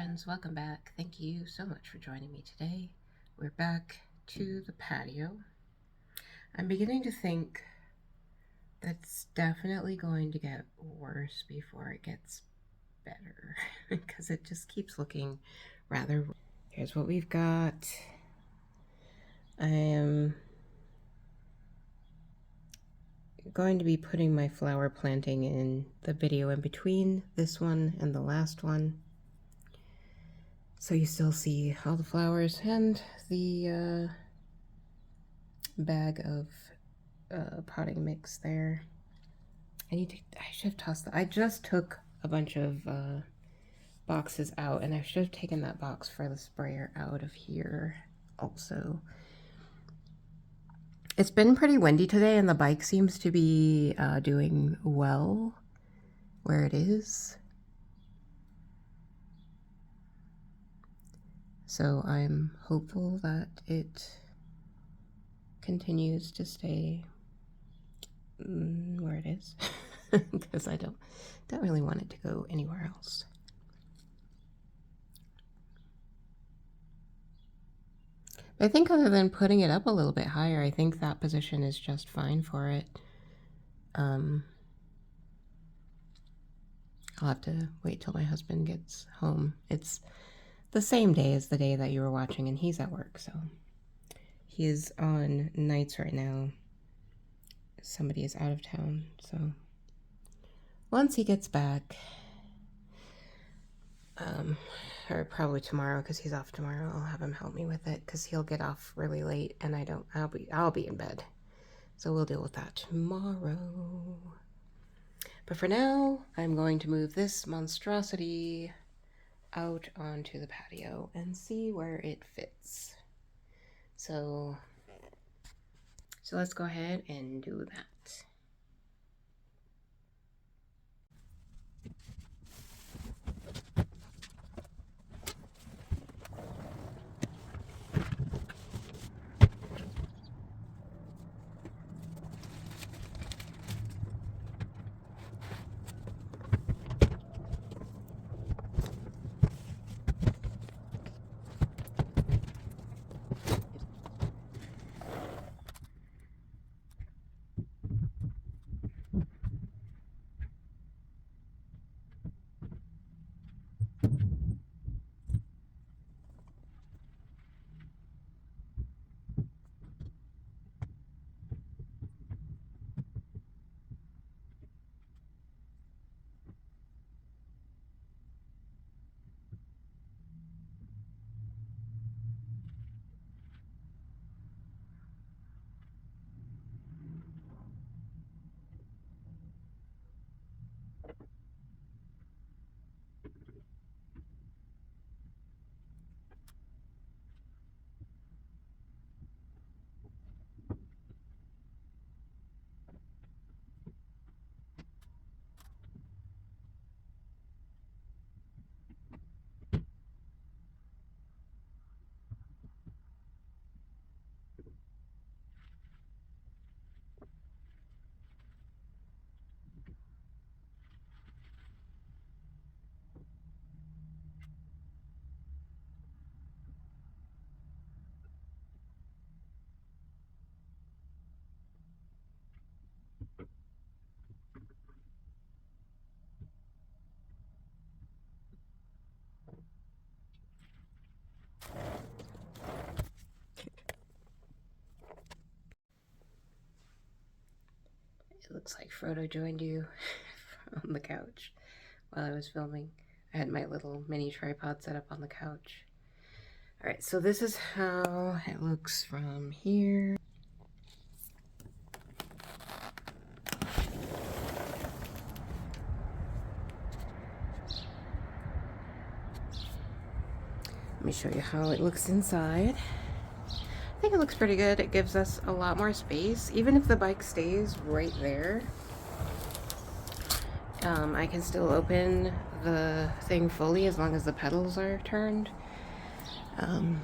friends, welcome back. Thank you so much for joining me today. We're back to the patio. I'm beginning to think that's definitely going to get worse before it gets better because it just keeps looking rather. Here's what we've got. I am going to be putting my flower planting in the video in between this one and the last one. So you still see all the flowers and the bag of potting mix there. I should have tossed that. I just took a bunch of boxes out, and I should have taken that box for the sprayer out of here also. It's been pretty windy today, and the bike seems to be doing well where it is. So I'm hopeful that it continues to stay where it is because I don't really want it to go anywhere else. I think other than putting it up a little bit higher, I think that position is just fine for it. I'll have to wait till my husband gets home. It's the same day as the day that you were watching, and he's at work, so he is on nights right now. Somebody is out of town, so once he gets back, or probably tomorrow because he's off tomorrow, I'll have him help me with it because he'll get off really late and I'll be in bed. So we'll deal with that tomorrow. But for now, I'm going to move this monstrosity out onto the patio and see where it fits. So let's go ahead and do that. It looks like Frodo joined you on the couch while I was filming. I had my little mini tripod set up on the couch. Alright, so this is how it looks from here. Let me show you how it looks inside. I think it looks pretty good. It gives us a lot more space. Even if the bike stays right there, I can still open the thing fully as long as the pedals are turned. I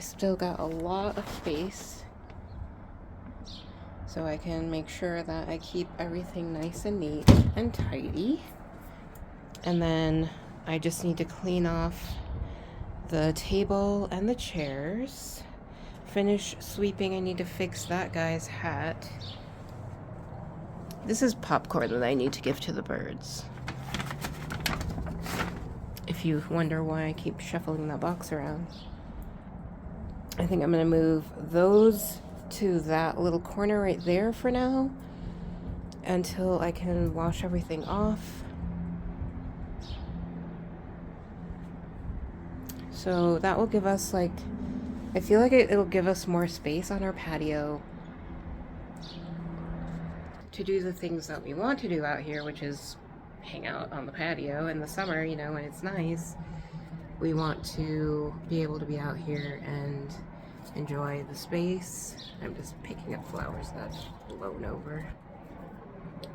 still got a lot of space, so I can make sure that I keep everything nice and neat and tidy. And then I just need to clean off the table and the chairs. Finish sweeping. I need to fix that guy's hat. This is popcorn that I need to give to the birds. If you wonder why I keep shuffling that box around. I think I'm going to move those to that little corner right there for now until I can wash everything off. So that will give us, like, I feel like it'll give us more space on our patio to do the things that we want to do out here, which is hang out on the patio in the summer, you know, when it's nice. We want to be able to be out here and enjoy the space. I'm just picking up flowers that's blown over.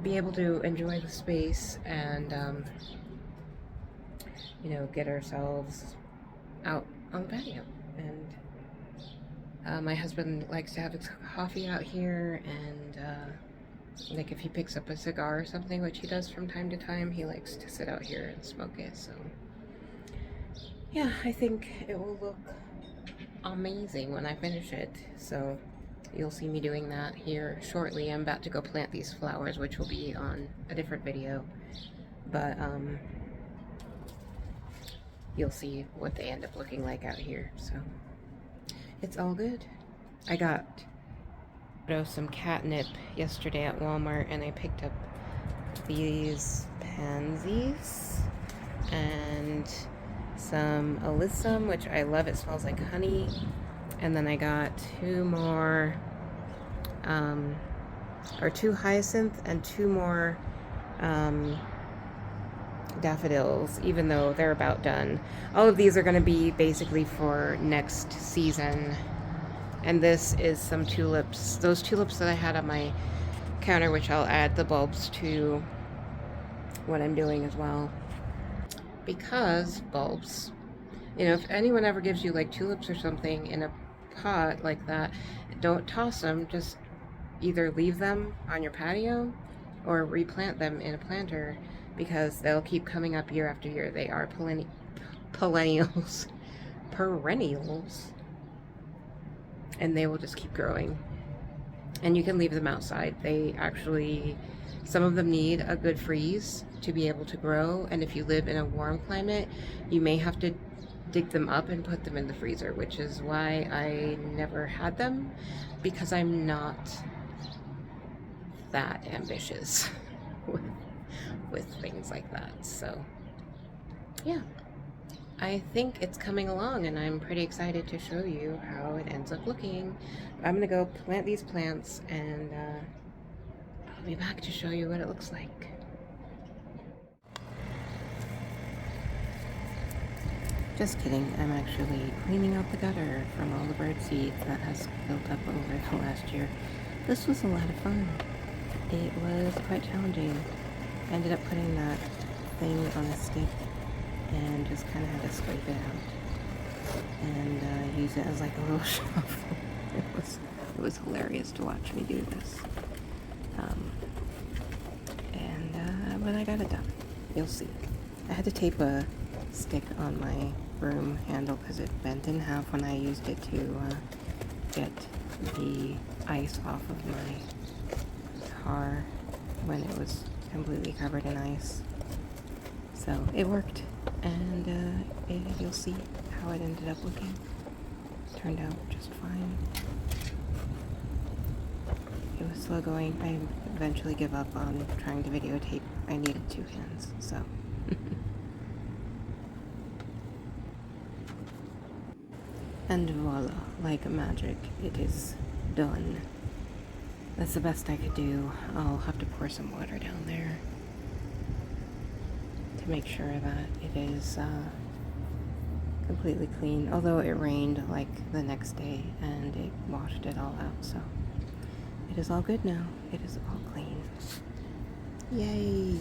Be able to enjoy the space and, you know, get ourselves out on the patio. And my husband likes to have his coffee out here, and like if he picks up a cigar or something, which he does from time to time, he likes to sit out here and smoke it. So yeah, I think it will look amazing when I finish it. So you'll see me doing that here shortly. I'm about to go plant these flowers, which will be on a different video, but you'll see what they end up looking like out here. So it's all good. I got some catnip yesterday at Walmart, and I picked up these pansies and some alyssum, which I love. It smells like honey. And then I got two more, or two hyacinth and two more daffodils, even though they're about done. All of these are going to be basically for next season. And this is some tulips, those tulips that I had on my counter, which I'll add the bulbs to what I'm doing as well. Because bulbs, you know, if anyone ever gives you like tulips or something in a pot like that, don't toss them. Just either leave them on your patio or replant them in a planter, because they'll keep coming up year after year. They are perennials. And they will just keep growing. And you can leave them outside. They actually, some of them need a good freeze to be able to grow. And if you live in a warm climate, you may have to dig them up and put them in the freezer, which is why I never had them, because I'm not that ambitious with things like that. So yeah, I think it's coming along, and I'm pretty excited to show you how it ends up looking. I'm gonna go plant these plants, and I'll be back to show you what it looks like. Just kidding, I'm actually cleaning out the gutter from all the bird seed that has built up over the last year. This was a lot of fun. It was quite challenging. I ended up putting that thing on a stick and just kind of had to scrape it out and use it as like a little shovel. It was hilarious to watch me do this. But I got it done. You'll see. I had to tape a stick on my broom handle because it bent in half when I used it to get the ice off of my car when it was completely covered in ice. So it worked, and you'll see how it ended up looking. Turned out just fine. It was slow going. I eventually gave up on trying to videotape. I needed two hands, so. And voila, like magic, it is done. That's the best I could do. I'll have to pour some water down there to make sure that it is completely clean. Although it rained like the next day and it washed it all out, so it is all good now. It is all clean. Yay!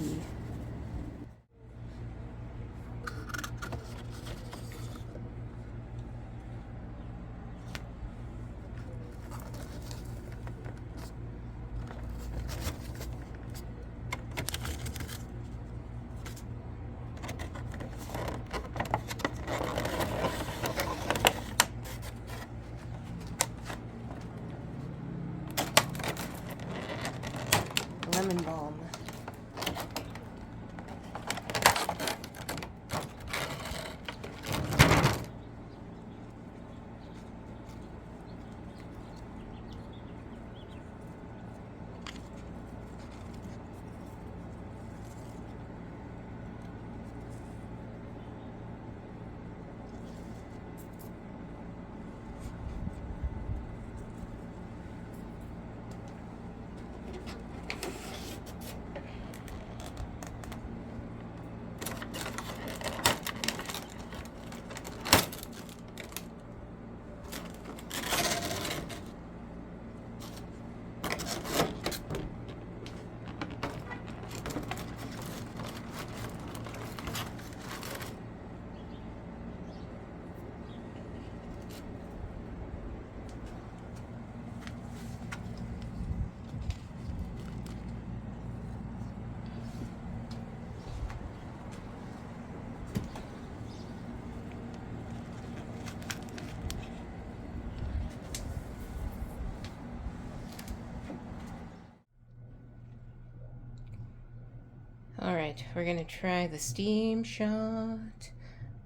Alright, we're gonna try the steam shot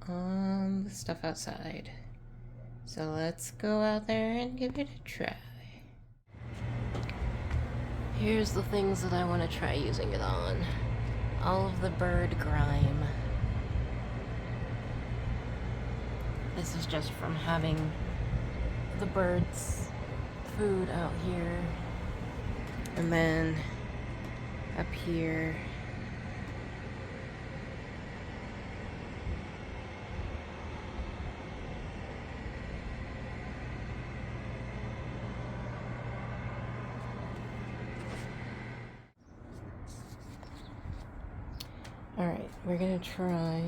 on the stuff outside. So let's go out there and give it a try. Here's the things that I want to try using it on. All of the bird grime. This is just from having the birds' food out here. And then up here, alright, we're gonna try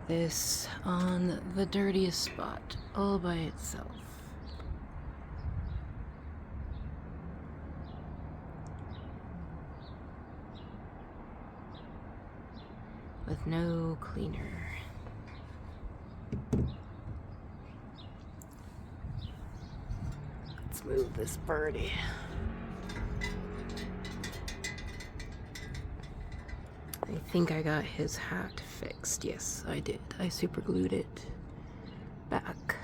this on the dirtiest spot all by itself. With no cleaner. Let's move this birdie. I think I got his hat fixed. Yes, I did. I super glued it back.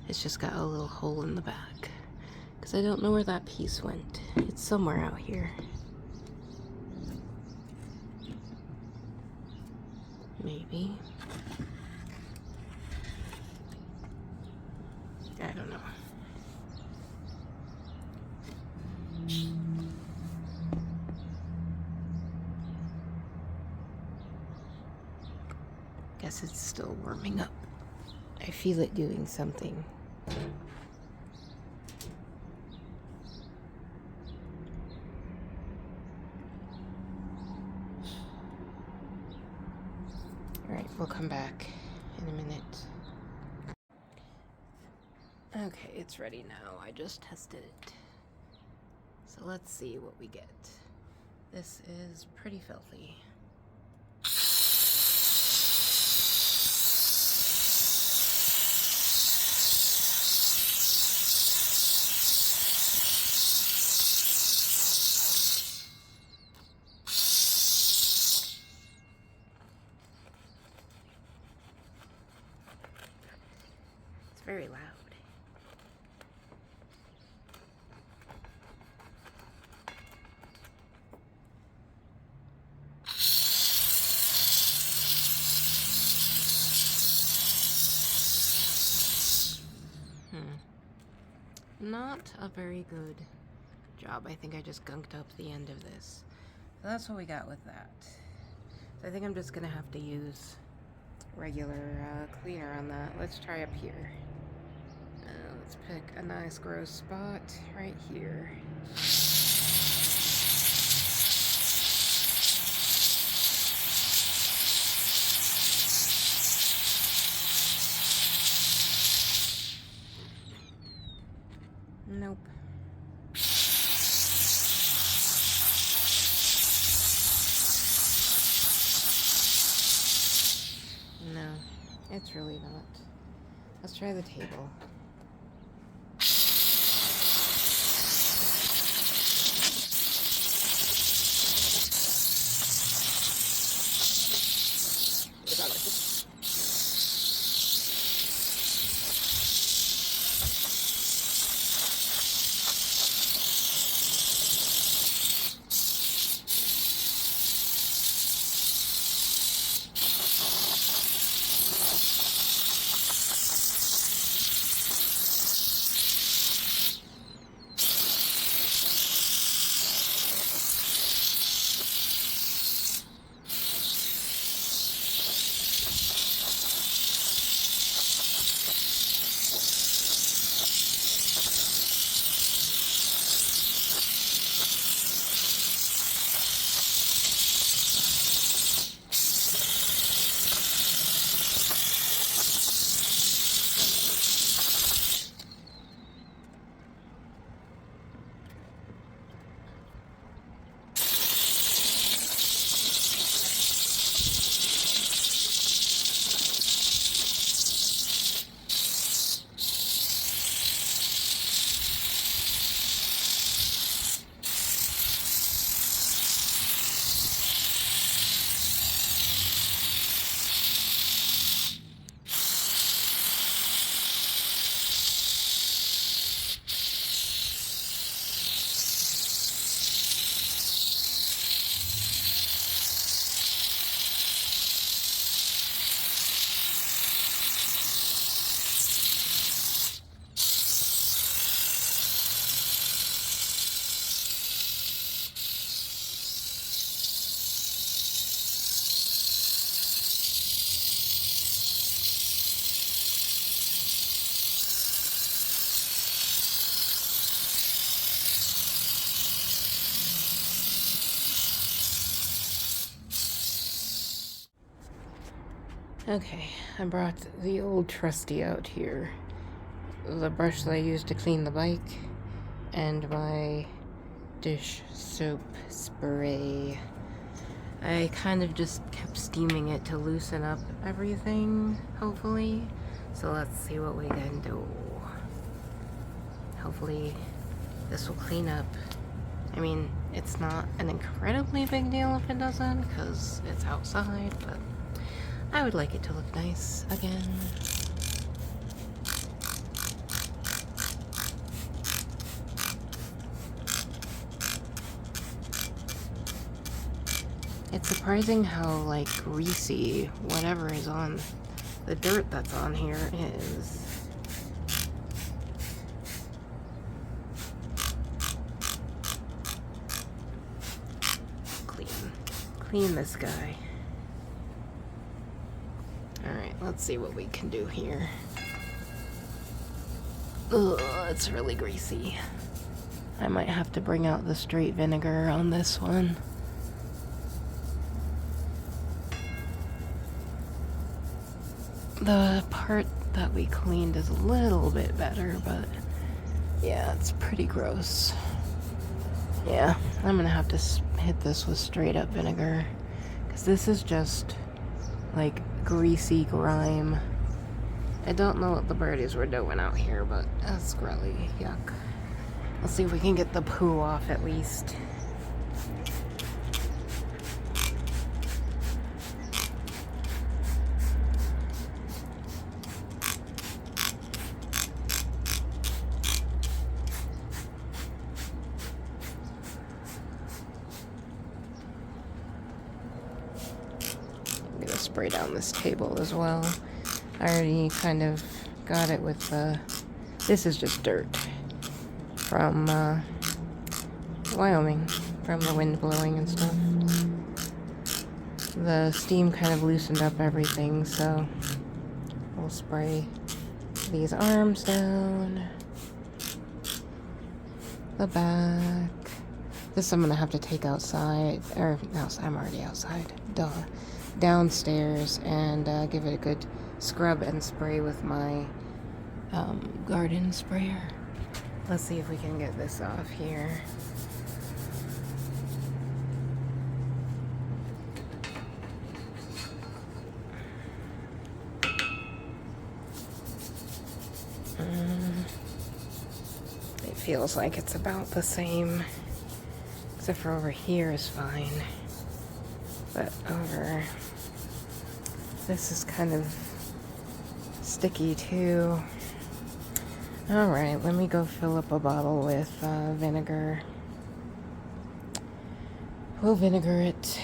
It's just got a little hole in the back. Because I don't know where that piece went. It's somewhere out here. Maybe. I don't know. Guess it's still warming up. I feel it doing something. Alright, we'll come back in a minute. Okay, it's ready now. I just tested it. So let's see what we get. This is pretty filthy. Very loud. Not a very good job. I think I just gunked up the end of this. So that's what we got with that. So I think I'm just gonna have to use regular cleaner on that. Let's try up here. Let's pick a nice gross spot right here. Nope. No, it's really not. Let's try the table. Okay, I brought the old trusty out here. The brush that I used to clean the bike, and my dish soap spray. I kind of just kept steaming it to loosen up everything, hopefully. So let's see what we can do. Hopefully this will clean up. I mean, it's not an incredibly big deal if it doesn't, because it's outside, but I would like it to look nice again. It's surprising how, like, greasy whatever is on the dirt that's on here is. Clean this guy. Alright, let's see what we can do here. Ugh, it's really greasy. I might have to bring out the straight vinegar on this one. The part that we cleaned is a little bit better, but yeah, it's pretty gross. Yeah, I'm gonna have to hit this with straight up vinegar, because this is just like greasy grime. I don't know what the birdies were doing out here, but that's really yuck. Let's see if we can get the poo off at least. Spray down this table as well. I already kind of got it with this is just dirt from Wyoming, from the wind blowing and stuff. The steam kind of loosened up everything, so we'll spray these arms down, the back. This I'm gonna have to take outside, or no, I'm already outside, duh. Downstairs and give it a good scrub and spray with my garden sprayer. Let's see if we can get this off here. It feels like it's about the same, except for over here is fine. But over this is kind of sticky too. Alright, let me go fill up a bottle with vinegar. We'll vinegar it.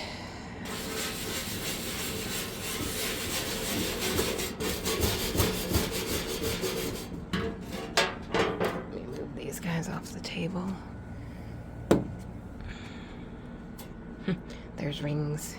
Let me move these guys off the table. There's rings.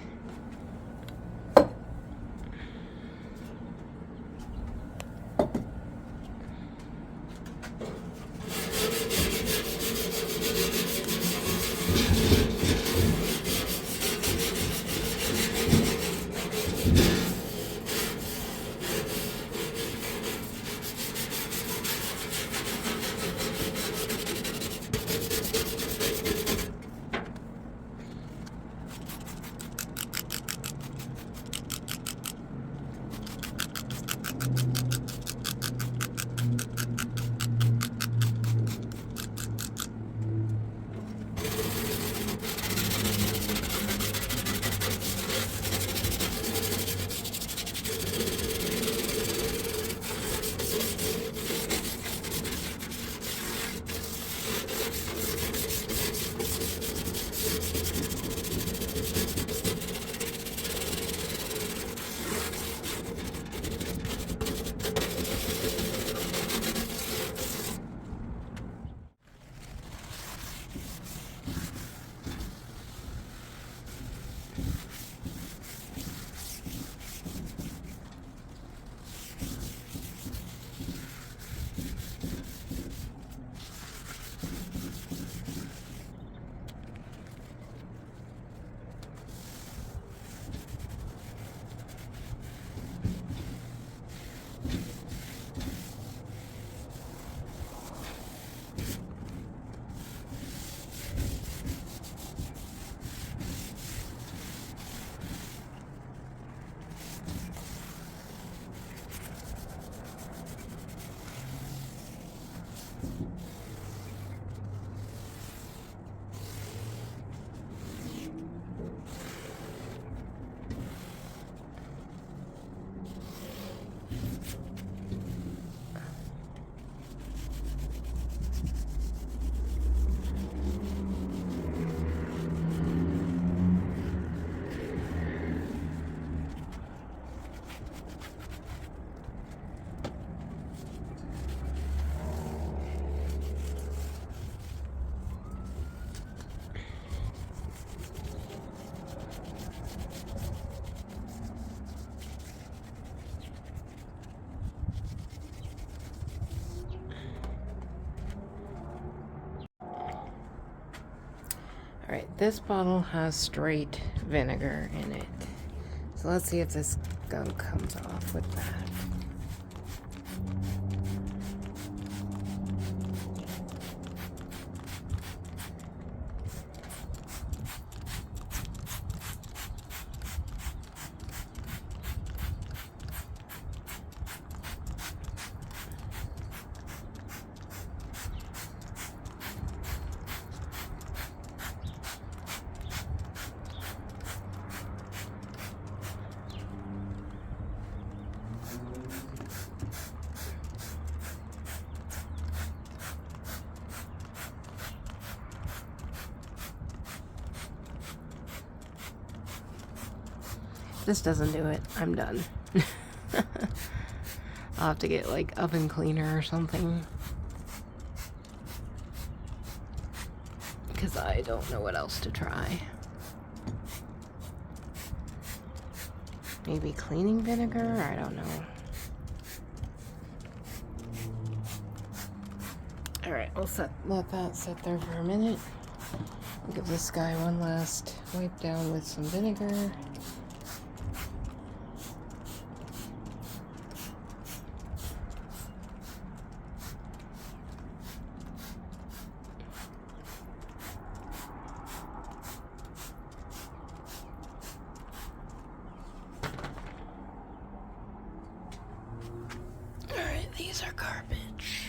Alright, this bottle has straight vinegar in it. So let's see if this gunk comes off with that. If this doesn't do it, I'm done. I'll have to get like oven cleaner or something, because I don't know what else to try. Maybe cleaning vinegar? I don't know. Alright, we'll let that sit there for a minute. I'll give this guy one last wipe down with some vinegar. Alright, these are garbage.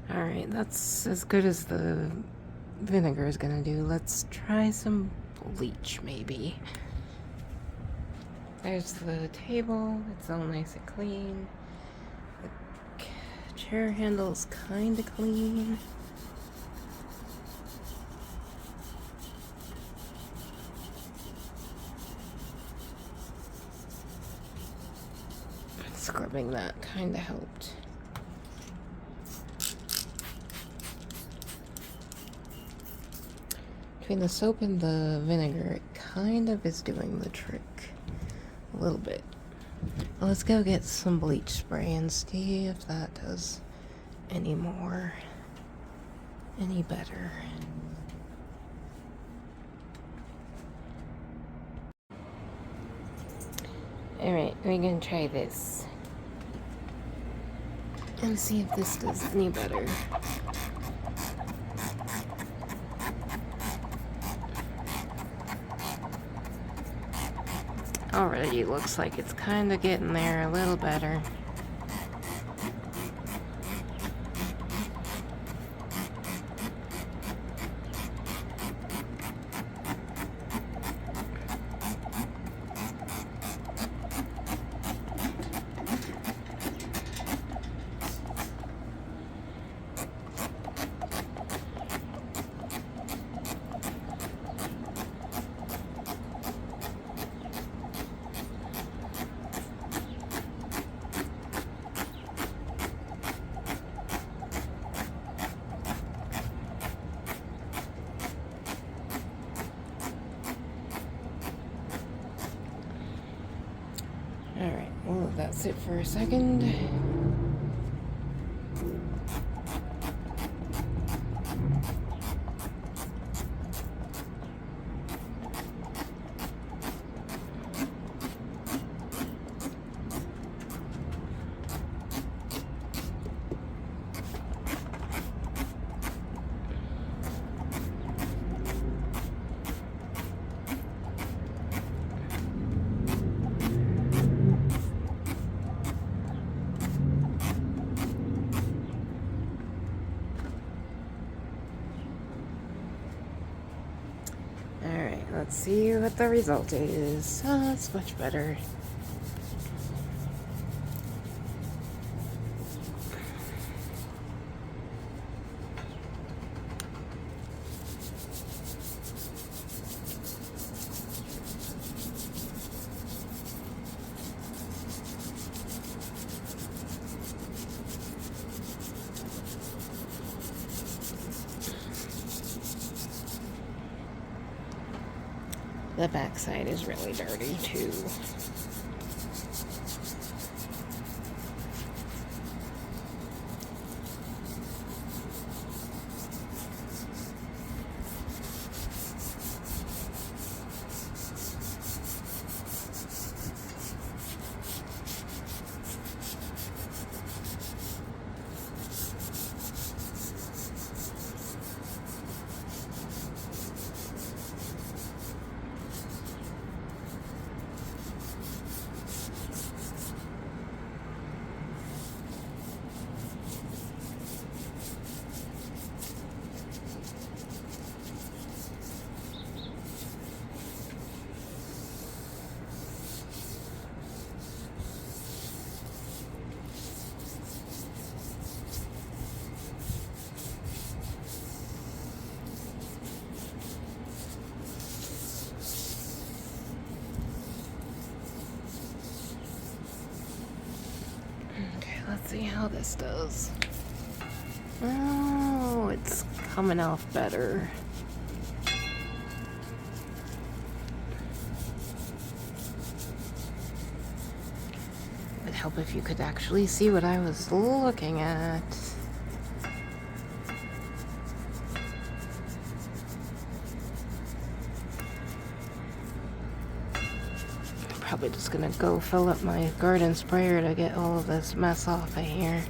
Alright, that's as good as the vinegar is gonna do. Let's try some bleach, maybe. There's the table. It's all nice and clean. The chair handle's kinda clean. Scrubbing that kinda helped. Between the soap and the vinegar, it kind of is doing the trick. A little bit. Well, let's go get some bleach spray and see if that does any better. Alright, we're gonna try this. And see if this does any better. Already looks like it's kind of getting there a little better. that sit for a second. Alright, let's see what the result is. Oh, it's much better. The backside is really dirty too. Okay, let's see how this does. Oh, it's coming off better. It'd help if you could actually see what I was looking at. Probably just gonna go fill up my garden sprayer to get all of this mess off of here.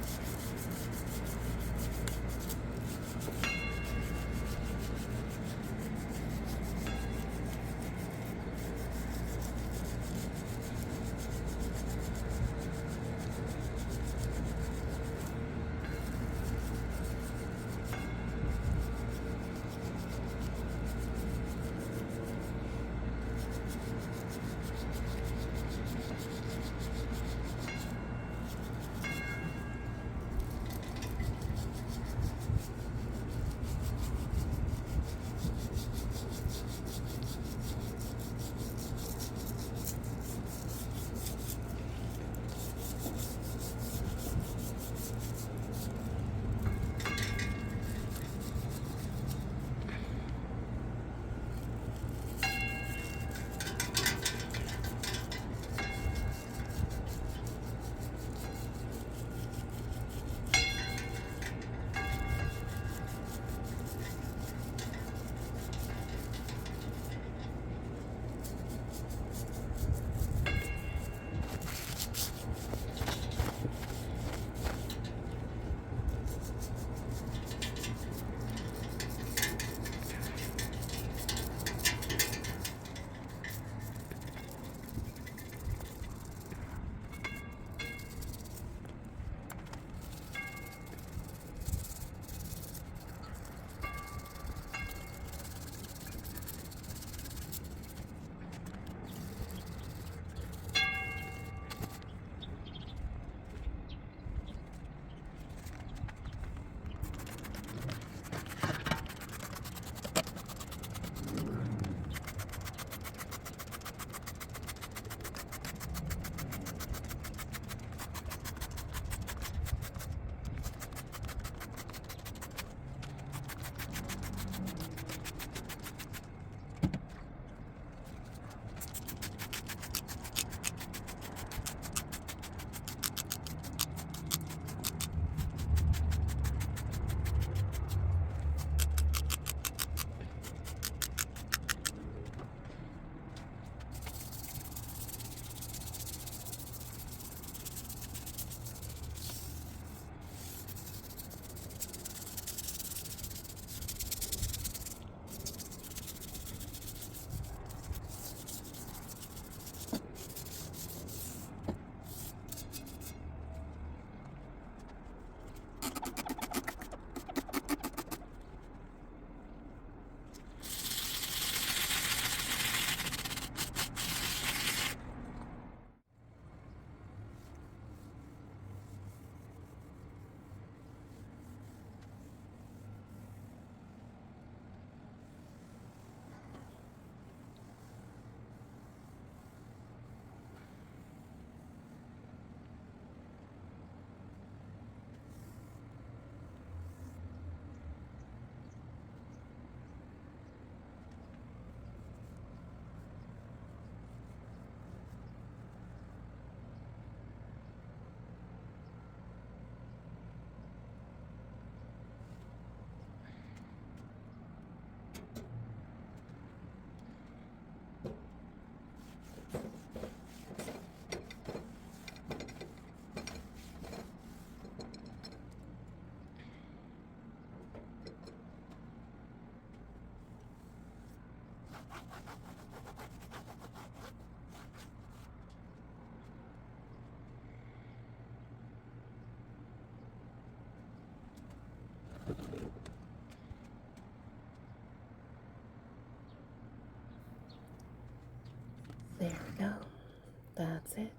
that's it.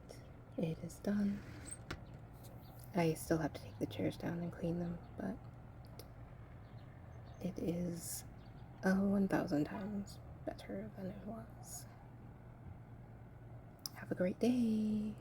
It is done. I still have to take the chairs down and clean them, but it is 1,000 times better than it was. Have a great day.